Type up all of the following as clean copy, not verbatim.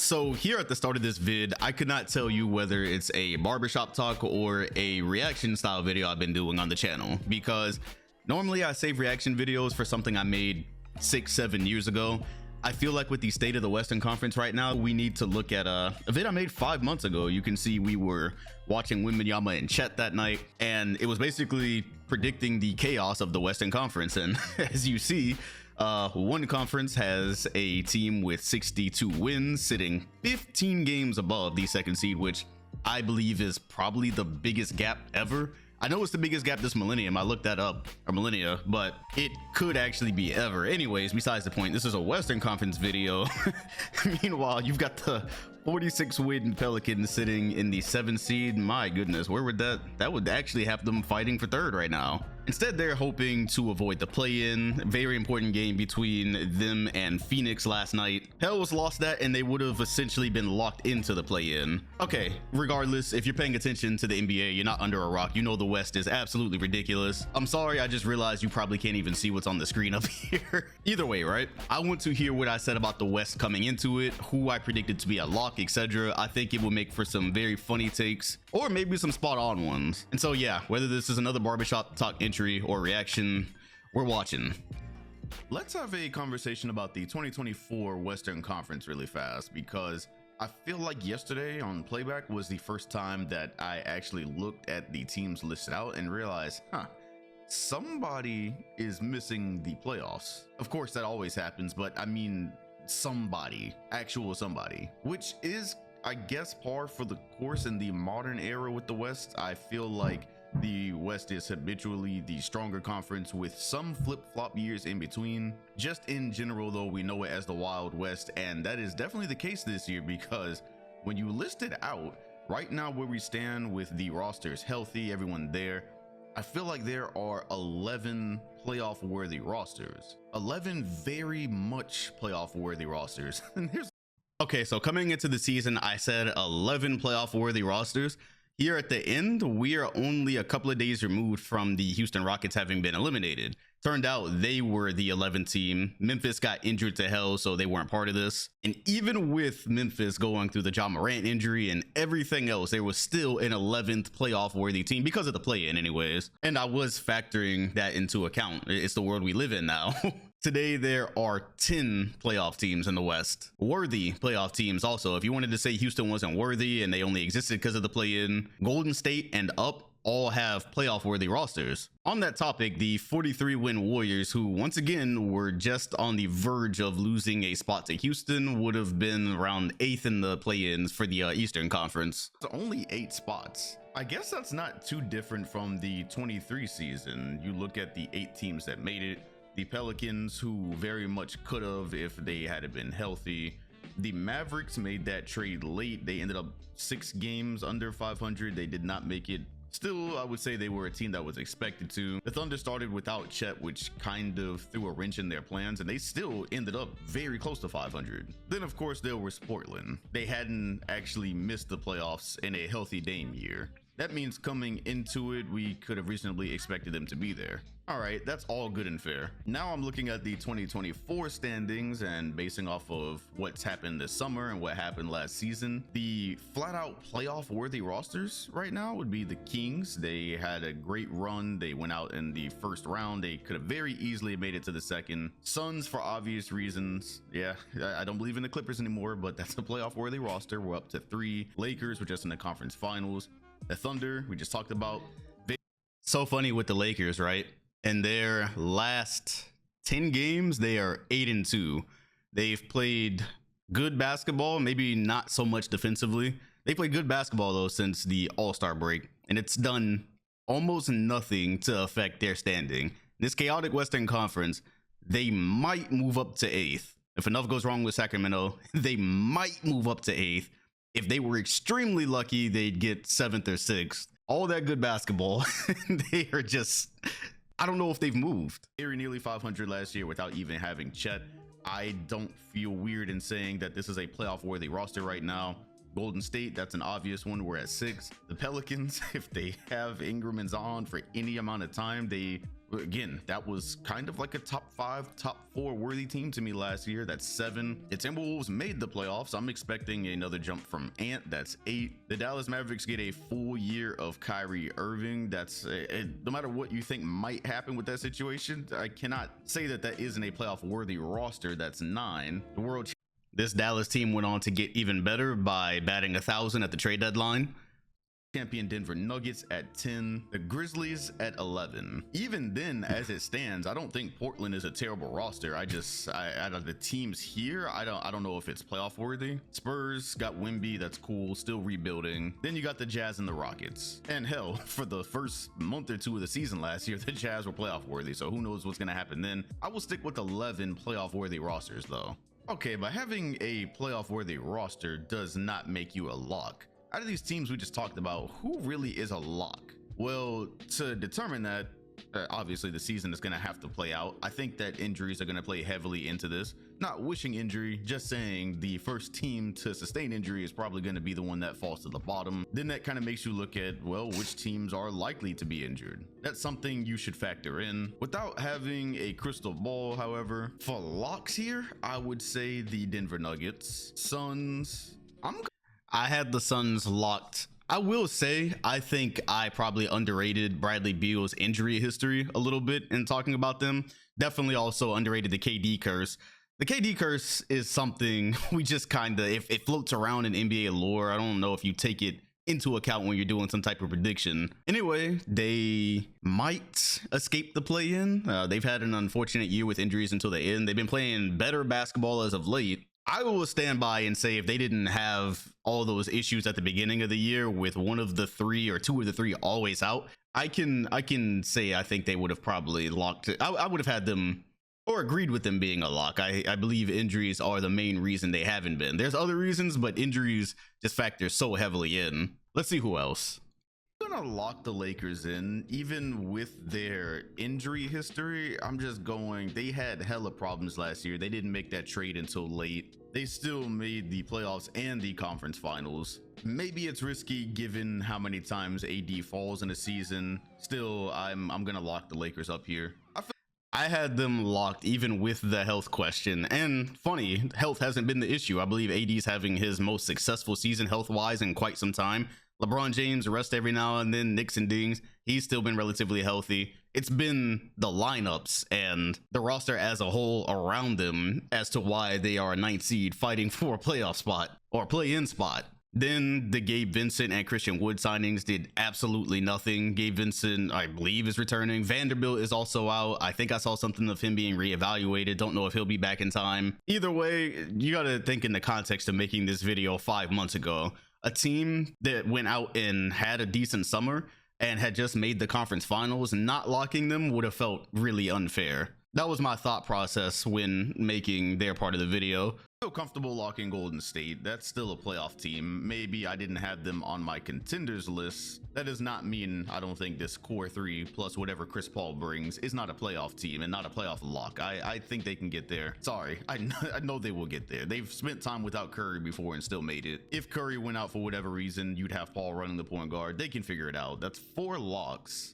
So here at the start of this vid, I could not tell you whether it's a barbershop talk or a reaction style video I've been doing on the channel, because normally I save reaction videos for something I made 6-7 years ago. I feel like with the state of the Western Conference right now, we need to look at a vid I made 5 months ago. You can see we were watching Wembanyama in Chet that night, and it was basically predicting the chaos of the Western Conference. And as you see, one conference has a team with 62 wins, sitting 15 games above the second seed, which I believe is probably the biggest gap ever. I know it's the biggest gap this millennium. I looked that up, or millennia, but it could actually be ever. Anyways, besides the point, this is a Western Conference video. Meanwhile, you've got the 46 win Pelicans sitting in the 7th seed. My goodness, where would that would actually have them fighting for 3rd right now. Instead, they're hoping to avoid the play-in. Very important game between them and Phoenix last night. Hells lost that, and they would have essentially been locked into the play-in. Okay, regardless, if you're paying attention to the NBA, you're not under a rock. You know the West is absolutely ridiculous. I'm sorry, I just realized you probably can't even see what's on the screen up here. Either way, right? I want to hear what I said about the West coming into it, who I predicted to be a lock, etc. I think it will make for some very funny takes, or maybe some spot-on ones. And so yeah, whether this is another barbershop talk entry or reaction, we're watching. Let's have a conversation about the 2024 Western Conference really fast, because I feel like yesterday on playback was the first time that I actually looked at the teams listed out and realized, somebody is missing the playoffs. Of course, that always happens, but I mean somebody, actual somebody, which is, I guess, par for the course in the modern era with the West. I feel like the West is habitually the stronger conference with some flip-flop years in between. Just in general, though, we know it as the Wild West, and that is definitely the case this year, because when you list it out right now where we stand with the rosters healthy, everyone there, I feel like there are 11 playoff worthy rosters, 11 very much playoff worthy rosters. And here's okay, so coming into the season, I said 11 playoff worthy rosters. Here at the end, we are only a couple of days removed from the Houston Rockets having been eliminated. Turned out they were the 11th team. Memphis got injured to hell, so they weren't part of this. And even with Memphis going through the Ja Morant injury and everything else, there was still an 11th playoff worthy team because of the play-in anyways. And I was factoring that into account. It's the world we live in now. Today, there are 10 playoff teams in the West. Worthy playoff teams also. If you wanted to say Houston wasn't worthy and they only existed because of the play-in, Golden State and up all have playoff worthy rosters. On that topic, the 43-win Warriors, who once again were just on the verge of losing a spot to Houston, would have been around 8th in the play-ins for the Eastern Conference. It's only 8 spots. I guess that's not too different from the 23 season. You look at the 8 teams that made it. The Pelicans, who very much could have if they had been healthy. The Mavericks made that trade late. They ended up 6 games under 500. They did not make it. Still, I would say they were a team that was expected to. The Thunder started without Chet, which kind of threw a wrench in their plans, and they still ended up very close to 500. Then, of course, there was Portland. They hadn't actually missed the playoffs in a healthy Dame year. That means coming into it, we could have reasonably expected them to be there. All right, that's all good and fair. Now I'm looking at the 2024 standings and basing off of what's happened this summer and what happened last season, the flat out playoff worthy rosters right now would be the Kings. They had a great run. They went out in the first round. They could have very easily made it to the second. Suns, for obvious reasons. Yeah, I don't believe in the Clippers anymore, but that's a playoff worthy roster. We're up to 3. Lakers were just in the conference finals. The Thunder, we just talked about. So funny with the Lakers, right? In their last 10 games, they are 8-2. They've played good basketball, maybe not so much defensively. They played good basketball, though, since the All-Star break, and it's done almost nothing to affect their standing. This chaotic Western Conference, they might move up to 8th. If enough goes wrong with Sacramento, they might move up to 8th. If they were extremely lucky, they'd get 7th or 6th. All that good basketball, they are just... I don't know if they've moved. They were nearly 500 last year without even having Chet. I don't feel weird in saying that this is a playoff worthy roster right now. Golden State, that's an obvious one. We're at 6. The Pelicans, if they have Ingram and Zion for any amount of time, again, that was kind of like a top 5, top 4 worthy team to me last year. That's 7. The Timberwolves made the playoffs. I'm expecting another jump from Ant. That's 8. The Dallas Mavericks get a full year of Kyrie Irving. That's no matter what you think might happen with that situation, I cannot say that that isn't a playoff worthy roster. That's 9. This Dallas team went on to get even better by batting 1,000 at the trade deadline. Champion Denver Nuggets at 10, the Grizzlies at 11. Even then, as it stands, I don't think Portland is a terrible roster. Out of the teams here, I don't know if it's playoff worthy. Spurs got Wemby, that's cool, still rebuilding. Then you got the Jazz and the Rockets. And hell, for the first month or 2 of the season last year, the Jazz were playoff worthy, so who knows what's gonna happen then. I will stick with 11 playoff worthy rosters though. Okay, but having a playoff worthy roster does not make you a lock. Out of these teams we just talked about, who really is a lock? Well, to determine that, obviously the season is going to have to play out. I think that injuries are going to play heavily into this. Not wishing injury, just saying the first team to sustain injury is probably going to be the one that falls to the bottom. Then that kind of makes you look at, well, which teams are likely to be injured. That's something you should factor in. Without having a crystal ball, however, for locks here, I would say the Denver Nuggets, Suns. I had the Suns locked. I will say, I think I probably underrated Bradley Beal's injury history a little bit in talking about them. Definitely also underrated the KD curse. The KD curse is something we just kind of, if it floats around in NBA lore, I don't know if you take it into account when you're doing some type of prediction. Anyway, they might escape the play-in. They've had an unfortunate year with injuries until the end. They've been playing better basketball as of late. I will stand by and say if they didn't have all those issues at the beginning of the year with one of the 3 or 2 of the 3 always out, I can say I think they would have probably locked it. I would have had them or agreed with them being a lock. I believe injuries are the main reason they haven't been. There's other reasons, but injuries just factor so heavily in. Let's see who else. I'm gonna lock the Lakers in, even with their injury history. I'm just going, they had hella problems last year. They didn't make that trade until late. They still made the playoffs and the conference finals. Maybe it's risky given how many times AD falls in a season. Still, I'm gonna lock the Lakers up here. I had them locked even with the health question, and funny, health hasn't been the issue. I believe AD's having his most successful season health-wise in quite some time. LeBron James rest every now and then, nicks and dings. He's still been relatively healthy. It's been the lineups and the roster as a whole around them as to why they are a 9th seed fighting for a playoff spot or play-in spot. Then the Gabe Vincent and Christian Wood signings did absolutely nothing. Gabe Vincent, I believe, is returning. Vanderbilt is also out. I think I saw something of him being reevaluated. Don't know if he'll be back in time. Either way, you gotta think in the context of making this video 5 months ago. A team that went out and had a decent summer and had just made the conference finals, not locking them would have felt really unfair. That was my thought process when making their part of the video. Feel comfortable locking Golden State. That's still a playoff team. Maybe I didn't have them on my contenders list. That does not mean I don't think this core 3 plus whatever Chris Paul brings is not a playoff team and not a playoff lock. I think they can get there. Sorry, I know they will get there. They've spent time without Curry before and still made it. If Curry went out for whatever reason, you'd have Paul running the point guard. They can figure it out. That's 4 locks.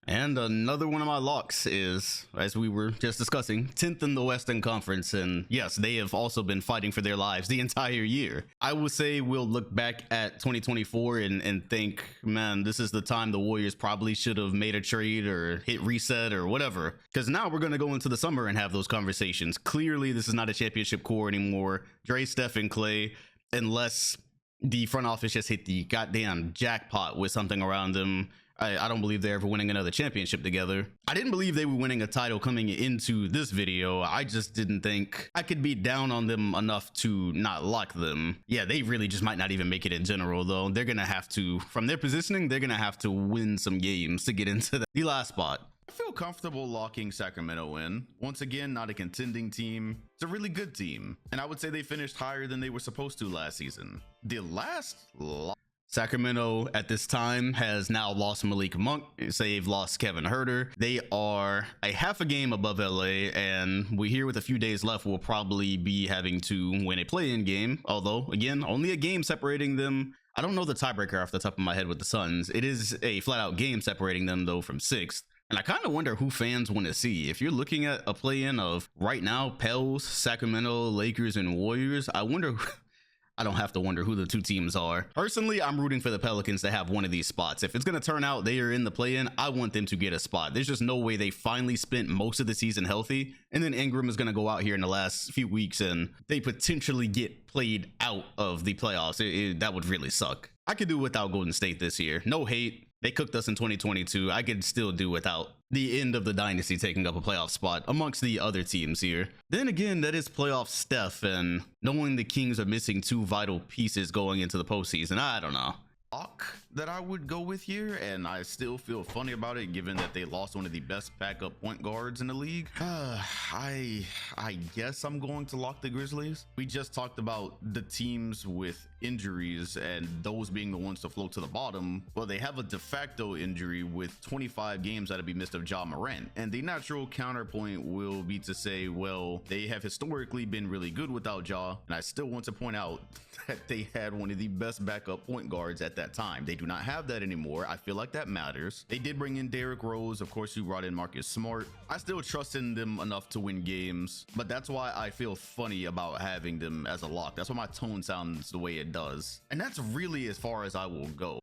And another one of my locks is, as we were just discussing, 10th in the Western Conference. And yes, they have also been fighting for their lives the entire year. I would say we'll look back at 2024 and think, man, this is the time the Warriors probably should have made a trade or hit reset or whatever. Because now we're going to go into the summer and have those conversations. Clearly, this is not a championship core anymore. Dre, Steph, and Clay, unless the front office just hit the goddamn jackpot with something around them. I don't believe they're ever winning another championship together. I didn't believe they were winning a title coming into this video. I just didn't think I could be down on them enough to not lock them. Yeah, they really just might not even make it in general, though. They're gonna have to, from their positioning, they're gonna have to win some games to get into the last spot. I feel comfortable locking Sacramento in. Once again, not a contending team. It's a really good team. And I would say they finished higher than they were supposed to last season. The last lock Sacramento at this time has now lost Malik Monk. They've lost Kevin Herter. They are a half a game above LA, and we here with a few days left will probably be having to win a play-in game. Although, again, only a game separating them. I don't know the tiebreaker off the top of my head with the Suns. It is a flat-out game separating them, though, from 6th. And I kind of wonder who fans want to see. If you're looking at a play-in of right now, Pels, Sacramento, Lakers, and Warriors, I wonder... I don't have to wonder who the two teams are. Personally, I'm rooting for the Pelicans to have one of these spots. If it's going to turn out they are in the play-in, I want them to get a spot. There's just no way they finally spent most of the season healthy, and then Ingram is going to go out here in the last few weeks and they potentially get played out of the playoffs. That would really suck. I could do without Golden State this year. No hate. They cooked us in 2022. I could still do without the end of the dynasty taking up a playoff spot amongst the other teams here. Then again, that is playoff Steph, and knowing the Kings are missing 2 vital pieces going into the postseason, I don't know. That I would go with here, and I still feel funny about it given that they lost one of the best backup point guards in the league. I guess I'm going to lock the Grizzlies. We just talked about the teams with injuries and those being the ones to float to the bottom. Well, they have a de facto injury with 25 games that have been missed of Ja Morant, and the natural counterpoint will be to say, well, they have historically been really good without Ja, and I still want to point out that they had one of the best backup point guards at that time. They do not have that anymore. I feel like that matters. They did bring in Derrick Rose. Of course, you brought in Marcus Smart. I still trust in them enough to win games, but that's why I feel funny about having them as a lock. That's why my tone sounds the way it does. And that's really as far as I will go.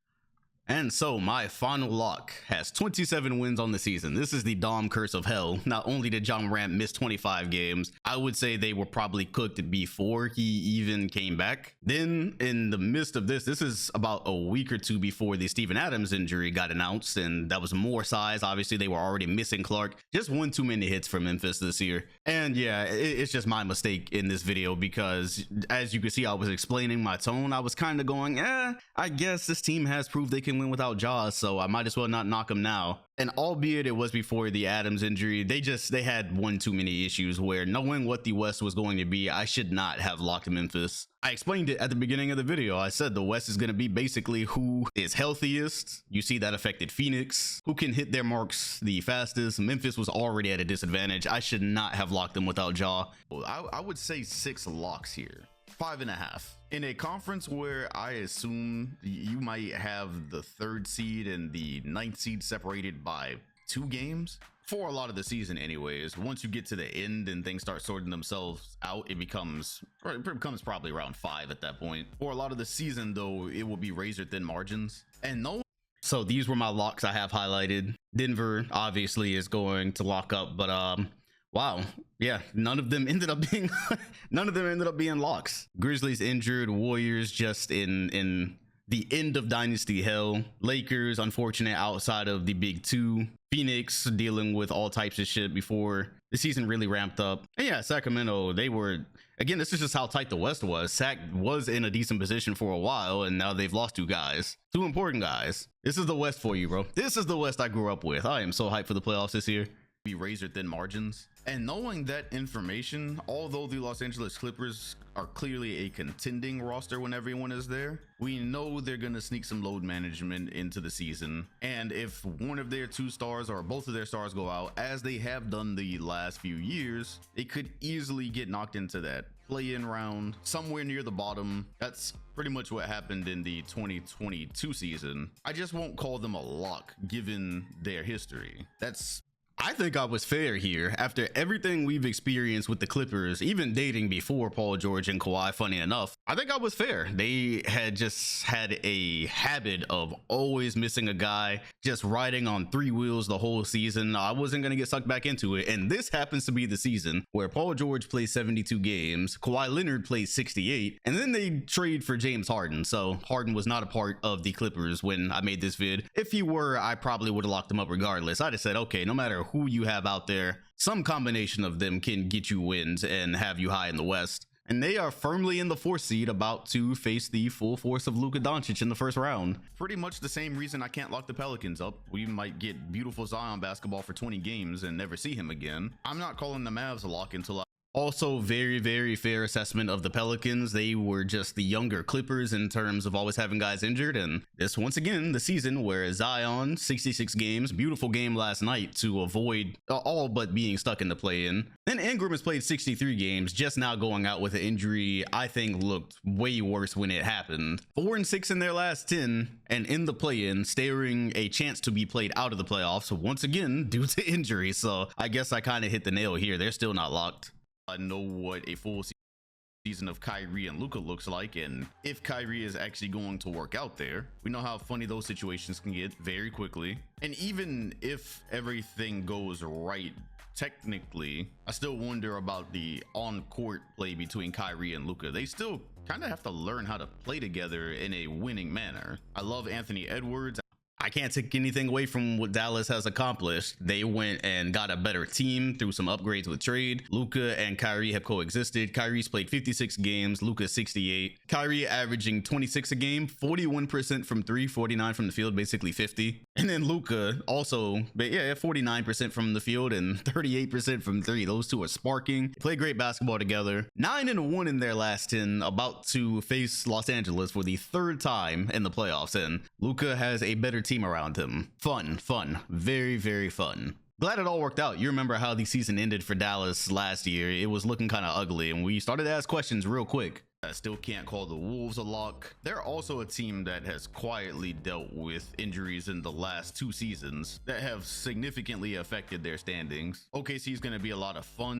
And so my final lock has 27 wins on the season. This is the Dom curse of hell. Not only did Ja Morant miss 25 games, I would say they were probably cooked before he even came back. Then in the midst of this is about a week or two before the Steven Adams injury got announced, and that was more size. Obviously, they were already missing Clark. Just one too many hits for Memphis this year. And yeah, it's just my mistake in this video because as you can see, I was explaining my tone. I was kind of going, I guess this team has proved they can win without Ja, so I might as well not knock them now. And albeit it was before the Adams injury, they had one too many issues where knowing what the West was going to be, I should not have locked Memphis. I explained it at the beginning of the video. I said the West is going to be basically who is healthiest. You see that affected Phoenix, who can hit their marks the fastest. Memphis was already at a disadvantage. I should not have locked them without Ja. I would say 6 locks here. 5.5 in a conference where I assume you might have the 3rd seed and the 9th seed separated by 2 games for a lot of the season anyways. Once you get to the end and things start sorting themselves out, it becomes probably around 5 at that point. For a lot of the season though, it will be razor thin margins. And so these were my locks I have highlighted. Denver obviously is going to lock up, but wow, yeah, none of them ended up being locks. Grizzlies injured, Warriors just in the end of dynasty hell, Lakers unfortunate outside of the big 2, Phoenix dealing with all types of shit before the season really ramped up. And yeah, Sacramento, they were, again, this is just how tight the West was. Sac was in a decent position for a while, and now they've lost 2 guys, 2 important guys. This is the West for you, bro. This is the West I grew up with. I am so hyped for the playoffs this year. Be razor thin margins. And knowing that information, although the Los Angeles Clippers are clearly a contending roster when everyone is there, we know they're going to sneak some load management into the season. And if one of their 2 stars or both of their stars go out, as they have done the last few years, they could easily get knocked into that play-in round somewhere near the bottom. That's pretty much what happened in the 2022 season. I just won't call them a lock given their history. I think I was fair here. After everything we've experienced with the Clippers, even dating before Paul George and Kawhi, funny enough, I think I was fair. They had just had a habit of always missing a guy, just riding on 3 wheels the whole season. I wasn't going to get sucked back into it. And this happens to be the season where Paul George plays 72 games, Kawhi Leonard plays 68, and then they trade for James Harden. So Harden was not a part of the Clippers when I made this vid. If he were, I probably would have locked him up regardless. I'd have said, okay, no matter who you have out there, some combination of them can get you wins and have you high in the West. And they are firmly in the 4th seed, about to face the full force of Luka Doncic in the 1st round. Pretty much the same reason I can't lock the Pelicans up. We might get beautiful Zion basketball for 20 games and never see him again. I'm not calling the Mavs a lock until Also, very, very fair assessment of the Pelicans. They were just the younger Clippers in terms of always having guys injured. And this, once again, the season where Zion, 66 games, beautiful game last night to avoid all but being stuck in the play-in. Then Ingram has played 63 games, just now going out with an injury I think looked way worse when it happened. 4-6 in their last 10, and in the play-in, staring a chance to be played out of the playoffs, once again, due to injury. So I guess I kind of hit the nail here. They're still not locked. I know what a full season of Kyrie and Luka looks like, and if Kyrie is actually going to work out there. We know how funny those situations can get very quickly. And even if everything goes right technically, I still wonder about the on-court play between Kyrie and Luka. They still kind of have to learn how to play together in a winning manner. I love Anthony Edwards. I can't take anything away from what Dallas has accomplished. They went and got a better team through some upgrades with trade. Luka and Kyrie have coexisted. Kyrie's played 56 games, Luka 68. Kyrie averaging 26 a game, 41% from three, 49 from the field, basically 50. And then Luka also, but yeah, 49% from the field and 38% from three. Those two are sparking. Play great basketball together. 9-1 in their last 10, about to face Los Angeles for the third time in the playoffs. And Luka has a better team around him. Fun, very, very fun. Glad it all worked out. You remember how the season ended for Dallas last year. It was looking kind of ugly, and we started to ask questions real quick. I still can't call the Wolves a lock. They're also a team that has quietly dealt with injuries in the last 2 seasons that have significantly affected their standings. OKC is going to be a lot of fun.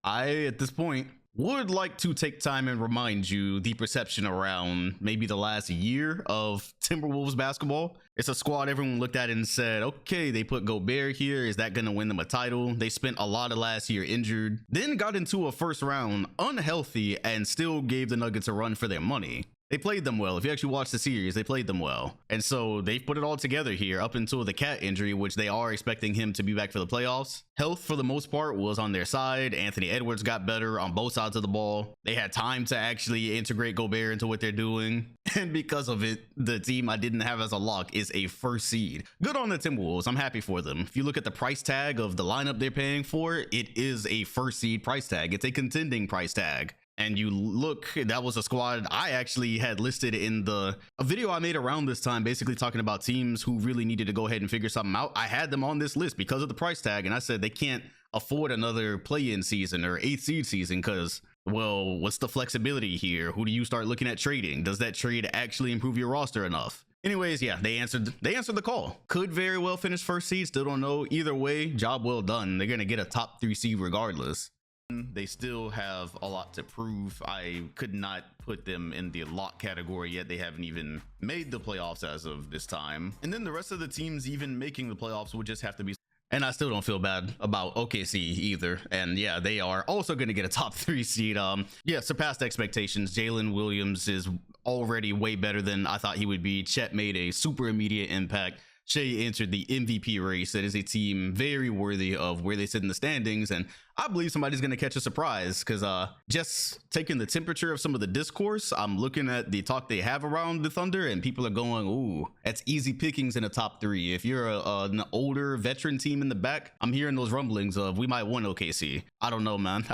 I, at this point, would like to take time and remind you the perception around maybe the last year of Timberwolves basketball. It's a squad everyone looked at and said, okay, they put Gobert here. Is that going to win them a title? They spent a lot of last year injured, then got into a first round unhealthy and still gave the Nuggets a run for their money. They played them well. If you actually watch the series, they played them well. And so they've put it all together here up until the cat injury, which they are expecting him to be back for the playoffs. Health, for the most part, was on their side. Anthony Edwards got better on both sides of the ball. They had time to actually integrate Gobert into what they're doing. And because of it, the team I didn't have as a lock is a first seed. Good on the Timberwolves. I'm happy for them. If you look at the price tag of the lineup they're paying for, it is a first seed price tag. It's a contending price tag. And you look, that was a squad I actually had listed in a video I made around this time, basically talking about teams who really needed to go ahead and figure something out. I had them on this list because of the price tag, and I said they can't afford another play-in season or 8th seed season because, well, what's the flexibility here? Who do you start looking at trading? Does that trade actually improve your roster enough? Anyways, yeah, they answered the call. Could very well finish first seed, still don't know. Either way, job well done. They're gonna get a top 3 seed regardless. They still have a lot to prove. I could not put them in the lock category yet. They haven't even made the playoffs as of this time. And then the rest of the teams even making the playoffs would just have to be. And I still don't feel bad about OKC either. And yeah, they are also going to get a top 3 seed. Yeah, surpassed expectations. Jalen Williams is already way better than I thought he would be. Chet made a super immediate impact. Shea entered the MVP race. That is a team very worthy of where they sit in the standings, and I believe somebody's going to catch a surprise because just taking the temperature of some of the discourse, I'm looking at the talk they have around the Thunder, and people are going, ooh, that's easy pickings in the top 3. If you're an older veteran team in the back, I'm hearing those rumblings of we might win OKC. I don't know, man.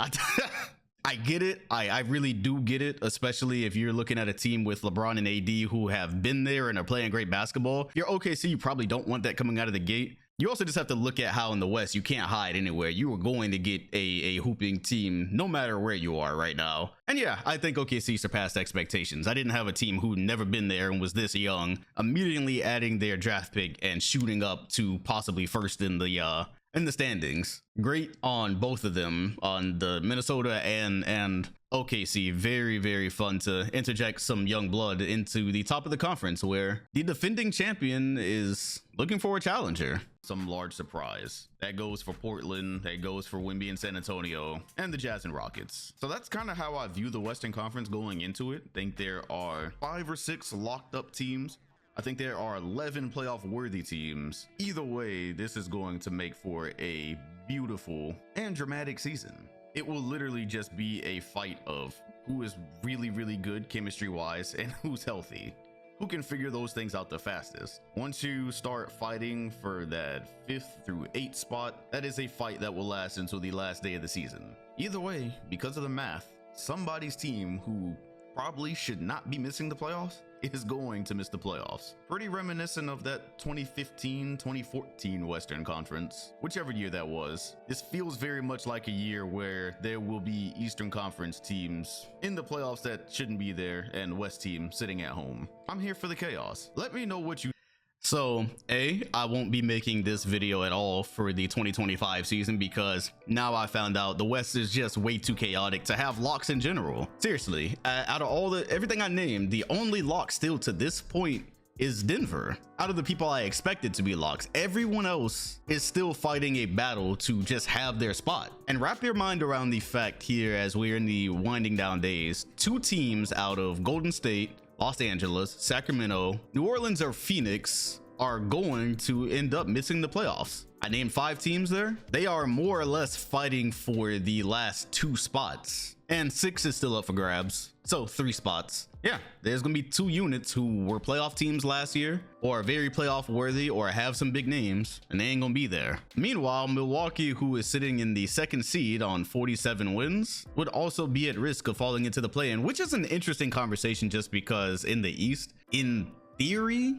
I get it. I really do get it, especially if you're looking at a team with LeBron and AD who have been there and are playing great basketball. If you're OKC, you probably don't want that coming out of the gate. You also just have to look at how in the West you can't hide anywhere. You are going to get a hooping team no matter where you are right now. And yeah, I think OKC surpassed expectations. I didn't have a team who'd never been there and was this young, immediately adding their draft pick and shooting up to possibly first in the standings. Great on both of them, on the Minnesota and OKC. Very, very fun to interject some young blood into the top of the conference where the defending champion is looking for a challenger. Some large surprise. That goes for Portland, that goes for Wemby and San Antonio, and the Jazz and Rockets. So that's kind of how I view the Western Conference going into it. I think there are 5 or 6 locked up teams. I think there are 11 playoff worthy teams. Either way, this is going to make for a beautiful and dramatic season. It will literally just be a fight of who is really, really good chemistry wise and who's healthy. who can figure those things out the fastest. Once you start fighting for that 5th through 8th spot, that is a fight that will last until the last day of the season. Either way, because of the math, somebody's team who probably should not be missing the playoffs is going to miss the playoffs. Pretty reminiscent of that 2015-2014 Western Conference, whichever year that was. This feels very much like a year where there will be Eastern Conference teams in the playoffs that shouldn't be there and West team sitting at home. I'm here for the chaos. Let me know what you. So, I won't be making this video at all for the 2025 season because now I found out the West is just way too chaotic to have locks in general. Seriously, out of everything I named, the only lock still to this point is Denver. Out of the people I expected to be locks, everyone else is still fighting a battle to just have their spot. And wrap your mind around the fact here as we're in the winding down days, 2 teams out of Golden State, Los Angeles, Sacramento, New Orleans, or Phoenix are going to end up missing the playoffs. I named 5 teams there. They are more or less fighting for the last 2 spots, and 6 is still up for grabs. So 3 spots. Yeah, there's gonna be 2 units who were playoff teams last year or are very playoff worthy or have some big names, and they ain't gonna be there. Meanwhile, Milwaukee, who is sitting in the 2nd seed on 47 wins, would also be at risk of falling into the play-in, which is an interesting conversation just because in the East, in theory,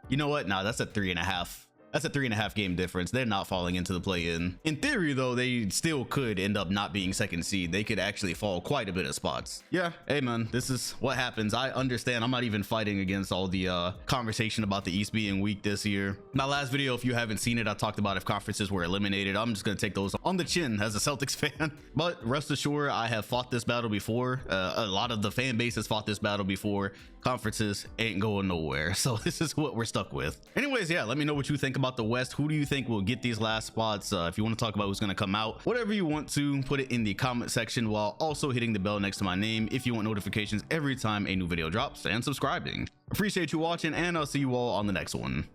you know what? Nah, that's a 3.5. That's a 3.5 game difference. They're not falling into the play-in. In theory, though, they still could end up not being 2nd seed. They could actually fall quite a bit of spots. Yeah, hey man, this is what happens. I understand. I'm not even fighting against all the conversation about the East being weak this year. My last video, if you haven't seen it, I talked about if conferences were eliminated. I'm just gonna take those on the chin as a Celtics fan. But rest assured, I have fought this battle before. A lot of the fan base has fought this battle before. Conferences ain't going nowhere, so this is what we're stuck with. Anyways, yeah, let me know what you think about the West. Who do you think will get these last spots? If you want to talk about who's going to come out, whatever you want to, put it in the comment section while also hitting the bell next to my name if you want notifications every time a new video drops, and subscribing. Appreciate you watching, and I'll see you all on the next one.